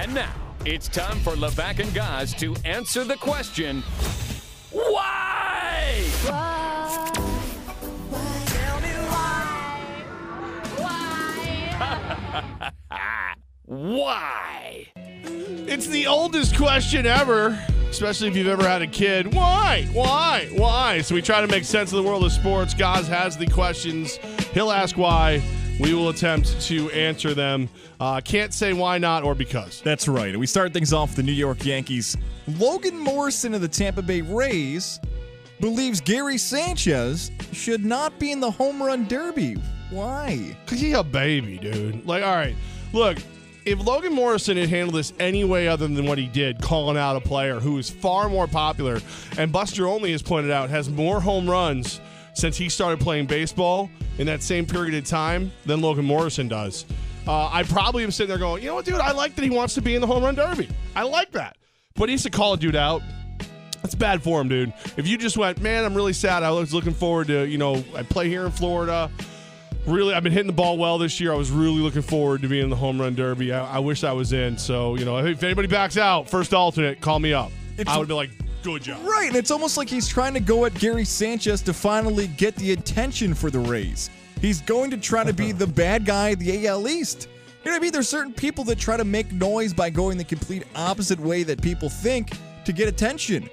And now, it's time for Levack and Goz to answer the question, why? Why? Tell me why? Why? It's the oldest question ever, especially if you've ever had a kid. Why? Why? Why? So we try to make sense of the world of sports. Goz has the questions. He'll ask why. We will attempt to answer them. Can't say why not or because. That's right. We start things off with the New York Yankees. Logan Morrison of the Tampa Bay Rays believes Gary Sanchez should not be in the home run derby. Why? Because he's a baby, dude. Like, all right, look, if Logan Morrison had handled this any way other than what he did, calling out a player who is far more popular, and Buster Olney has pointed out, has more home runs since he started playing baseball in that same period of time than Logan Morrison does. I probably am sitting there going, you know what, dude, I like that he wants to be in the home run derby. I like that. But he needs to call a dude out. That's bad for him, dude. If you just went, man, I'm really sad. I was looking forward to, I play here in Florida. Really, I've been hitting the ball well this year. I was really looking forward to being in the home run derby. I wish I was in. So, if anybody backs out, first alternate, call me up. I would be like, good job. Right, and it's almost like he's trying to go at Gary Sanchez to finally get the attention for the Rays. He's going to try to be the bad guy of the AL East. You know what I mean? There's certain people that try to make noise by going the complete opposite way that people think to get attention.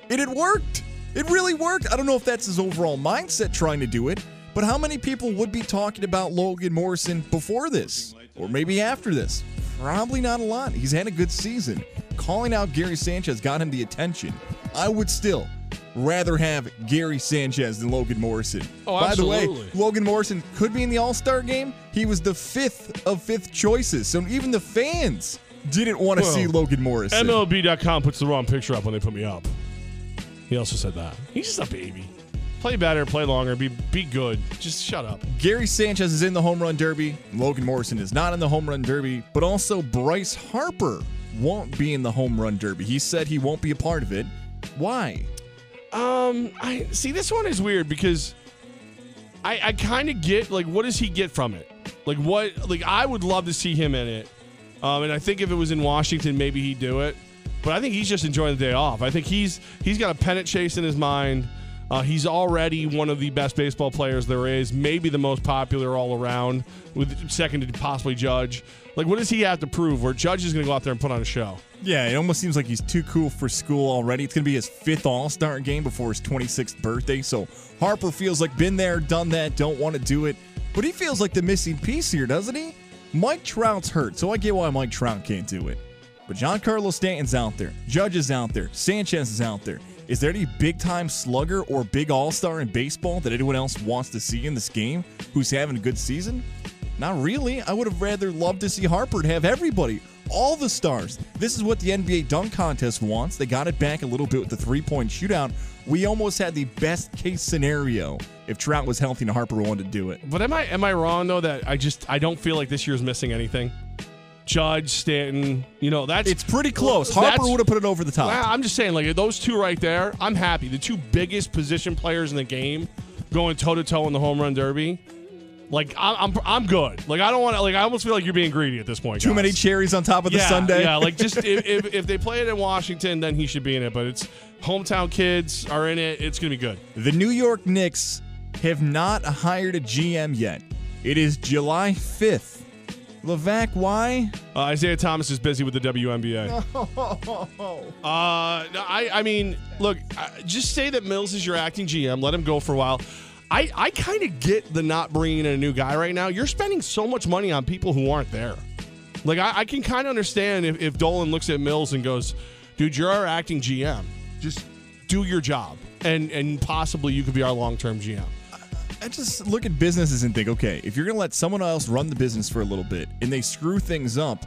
And it worked. It really worked. I don't know if that's his overall mindset trying to do it, but how many people would be talking about Logan Morrison before this? Or maybe after this? Probably not a lot. He's had a good season. Calling out Gary Sanchez got him the attention. I would still rather have Gary Sanchez than Logan Morrison. Oh, By absolutely. the way, Logan Morrison could be in the All-Star game. He was the fifth of fifth choices, so even the fans didn't want to see Logan Morrison. MLB.com puts the wrong picture up when they put me up. He also said that. He's just a baby. Play better, play longer, be good. Just shut up. Gary Sanchez is in the home run derby. Logan Morrison is not in the home run derby, but also Bryce Harper won't be in the home run derby. He said he won't be a part of it. Why? I see, this one is weird because I kind of get, what does he get from it? I would love to see him in it. And I think if it was in Washington, maybe he'd do it. But I think he's just enjoying the day off. I think he's got a pennant chase in his mind. He's already one of the best baseball players there is, maybe the most popular all around, with second to possibly Judge. What does he have to prove where Judge is going to go out there and put on a show? Yeah, it almost seems like he's too cool for school already. It's going to be his fifth All-Star game before his 26th birthday, so Harper feels like been there, done that, don't want to do it. But he feels like the missing piece here, doesn't he? Mike Trout's hurt, so I get why Mike Trout can't do it. But Giancarlo Stanton's out there. Judge is out there. Sanchez is out there. Is there any big-time slugger or big all-star in baseball that anyone else wants to see in this game who's having a good season? Not really. I would have rather loved to see Harper have everybody, all the stars. This is what the NBA dunk contest wants. They got it back a little bit with the three-point shootout. We almost had the best-case scenario if Trout was healthy and Harper wanted to do it. But am I wrong, though, that I don't feel like this year's missing anything? Judge, Stanton, it's pretty close. Harper would have put it over the top. I'm just saying, those two right there, I'm happy. The two biggest position players in the game going toe-to-toe in the home run derby. I'm good. I don't want to, I almost feel like you're being greedy at this point, Too guys. many cherries on top of the sundae. Yeah, just if they play it in Washington, then he should be in it. But it's hometown kids are in it. It's going to be good. The New York Knicks have not hired a GM yet. It is July 5th. Levack, why? Isaiah Thomas is busy with the WNBA. I mean, look, just say that Mills is your acting GM. Let him go for a while. I kind of get the not bringing in a new guy right now. You're spending so much money on people who aren't there. I can kind of understand if Dolan looks at Mills and goes, dude, you're our acting GM. Just do your job. And possibly you could be our long-term GM. I just look at businesses and think, okay, if you're going to let someone else run the business for a little bit and they screw things up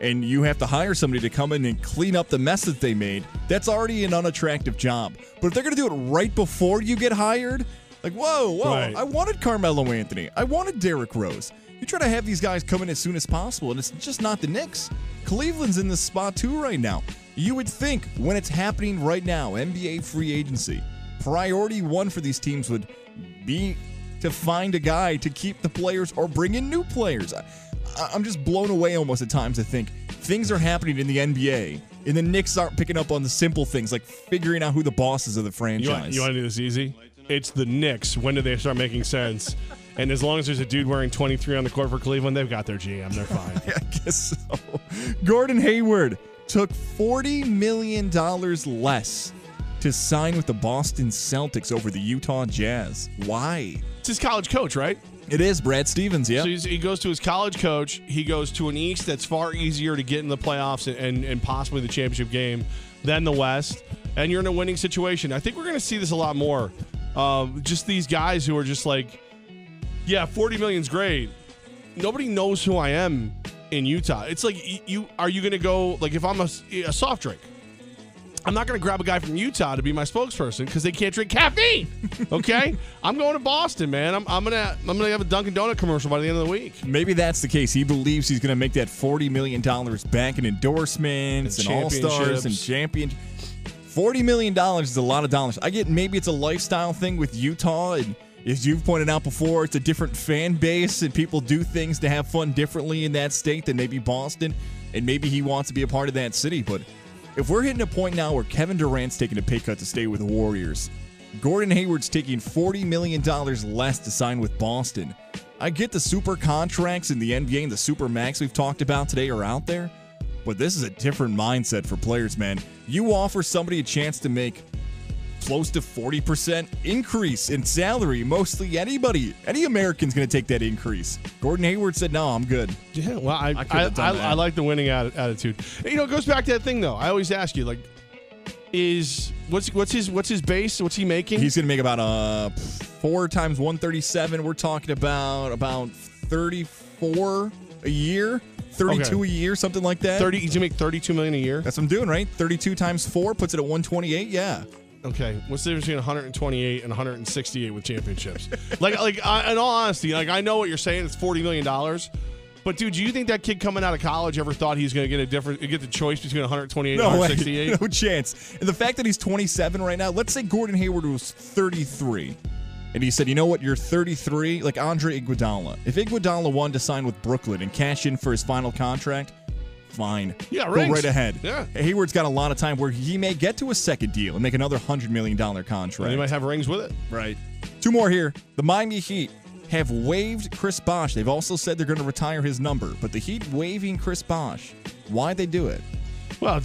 and you have to hire somebody to come in and clean up the mess that they made, that's already an unattractive job. But if they're going to do it right before you get hired, whoa, right. I wanted Carmelo Anthony. I wanted Derrick Rose. You try to have these guys come in as soon as possible, and it's just not the Knicks. Cleveland's in this spot too right now. You would think when it's happening right now, NBA free agency, priority one for these teams would be to find a guy to keep the players or bring in new players. I'm just blown away almost at times to think things are happening in the NBA, and the Knicks aren't picking up on the simple things, like figuring out who the bosses of the franchise. You want to do this easy? It's the Knicks. When do they start making sense? And as long as there's a dude wearing 23 on the court for Cleveland, they've got their GM. They're fine. I guess so. Gordon Hayward took $40 million less to sign with the Boston Celtics over the Utah Jazz. Why? It's his college coach, right? It is Brad Stevens, yeah. So he goes to his college coach. He goes to an East that's far easier to get in the playoffs and possibly the championship game than the West. And you're in a winning situation. I think we're going to see this a lot more. Just these guys who are just like, yeah, $40 million's great. Nobody knows who I am in Utah. It's like, are you going to go, like if I'm a soft drink, I'm not going to grab a guy from Utah to be my spokesperson because they can't drink caffeine. Okay, I'm going to Boston, man. I'm gonna have a Dunkin' Donut commercial by the end of the week. Maybe that's the case. He believes he's going to make that $40 million back in endorsements and all-stars and champions. $40 million is a lot of dollars. I get maybe it's a lifestyle thing with Utah, and as you've pointed out before, it's a different fan base and people do things to have fun differently in that state than maybe Boston, and maybe he wants to be a part of that city, but if we're hitting a point now where Kevin Durant's taking a pay cut to stay with the Warriors, Gordon Hayward's taking $40 million less to sign with Boston. I get the super contracts in the NBA and the super max we've talked about today are out there, but this is a different mindset for players, man. You offer somebody a chance to make close to 40% increase in salary. Mostly any American's going to take that increase. Gordon Hayward said, no, I'm good. Yeah, well, I like the winning attitude. You know, it goes back to that thing, though. I always ask you, like, what's his base? What's he making? He's going to make about 4 times 137. We're talking about 34 a year. 32 a year, something like that. He's going to make $32 million a year? That's what I'm doing, right? 32 times 4 puts it at 128, yeah. Okay, what's the difference between 128 and 168 with championships? in all honesty, like I know what you're saying. It's $40 million, but dude, do you think that kid coming out of college ever thought he's going to get the choice between 128 and 168? No chance. And the fact that he's 27 right now. Let's say Gordon Hayward was 33, and he said, "You know what? You're 33." Like Andre Iguodala. If Iguodala wanted to sign with Brooklyn and cash in for his final contract, fine. Yeah, go right ahead. Yeah. Hayward's got a lot of time where he may get to a second deal and make another $100 million contract. And he might have rings with it. Right. 2 more here. The Miami Heat have waived Chris Bosh. They've also said they're going to retire his number. But the Heat waiving Chris Bosh, why'd they do it? Well,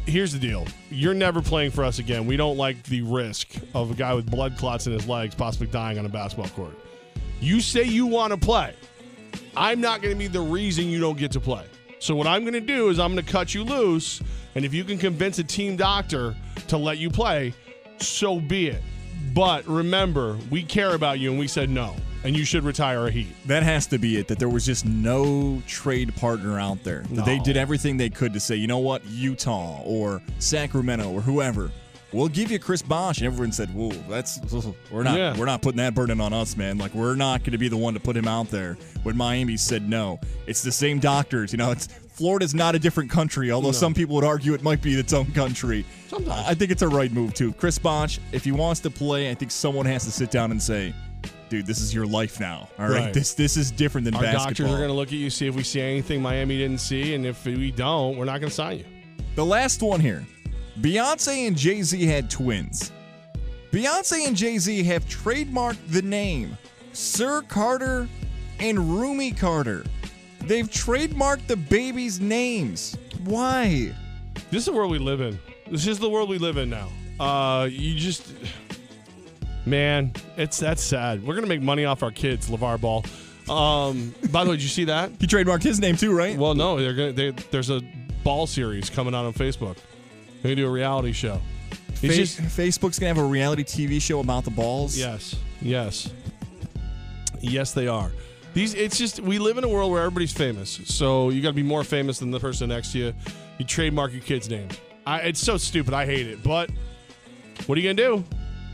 here's the deal. You're never playing for us again. We don't like the risk of a guy with blood clots in his legs possibly dying on a basketball court. You say you want to play. I'm not going to be the reason you don't get to play. So what I'm going to do is I'm going to cut you loose, and if you can convince a team doctor to let you play, so be it. But remember, we care about you, and we said no, and you should retire a Heat. That has to be it, that there was just no trade partner out there. No. They did everything they could to say, you know what, Utah or Sacramento or whoever, we'll give you Chris Bosh. And everyone said, whoa, we're not putting that burden on us, man. Like, we're not going to be the one to put him out there. When Miami said no. It's the same doctors. You know, Florida's not a different country, although some people would argue it might be its own country. Sometimes. I think it's a right move, too. Chris Bosh, if he wants to play, I think someone has to sit down and say, dude, this is your life now. All right? This is different than basketball. Our doctors are going to look at you, see if we see anything Miami didn't see, and if we don't, we're not going to sign you. The last one here. Beyonce and Jay-Z had twins. Beyonce and Jay-Z have trademarked the name Sir Carter and Rumi Carter. They've trademarked the babies' names. Why? This is the world we live in. This is the world we live in now. Man, that's sad. We're going to make money off our kids, LeVar Ball. By the way, did you see that? He trademarked his name too, right? Well, no. There's a ball series coming out on Facebook. They're going to do a reality show. Facebook's going to have a reality TV show about the balls? Yes, they are. We live in a world where everybody's famous. So you got to be more famous than the person next to you. You trademark your kid's name. It's so stupid. I hate it. But what are you going to do?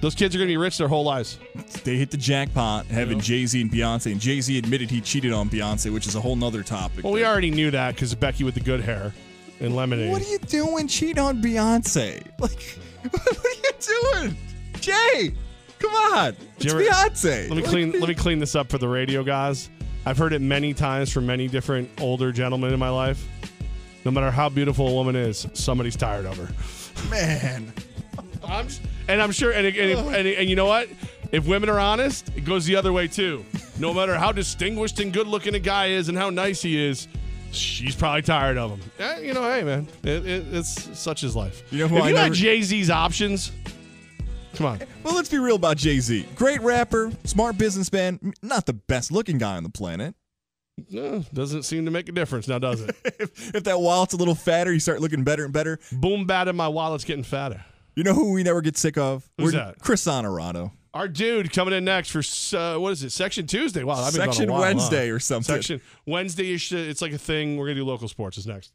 Those kids are going to be rich their whole lives. They hit the jackpot having Jay-Z and Beyonce. And Jay-Z admitted he cheated on Beyonce, which is a whole nother topic. Well, we already knew that because of Becky with the good hair and Lemonade. What are you doing cheating on Beyonce? Like, what are you doing? Jay, come on. It's Beyonce. Let me clean this up for the radio guys. I've heard it many times from many different older gentlemen in my life. No matter how beautiful a woman is, somebody's tired of her. Man. I'm sure, and you know what? If women are honest, it goes the other way too. No matter how distinguished and good looking a guy is and how nice he is, she's probably tired of him. Hey, man, it's such is life. You know who if you had Jay-Z's options, come on. Well, let's be real about Jay-Z. Great rapper, smart businessman, not the best looking guy on the planet. No, doesn't seem to make a difference now, does it? if that wallet's a little fatter, you start looking better and better. Boom, bad, and my wallet's getting fatter. You know who we never get sick of? Who's that? Chris Honorado. Our dude coming in next for, what is it, Section Tuesday? Wow, I've been Section gone a while, Wednesday or something. Section Wednesday-ish, it's like a thing. We're going to do local sports is next.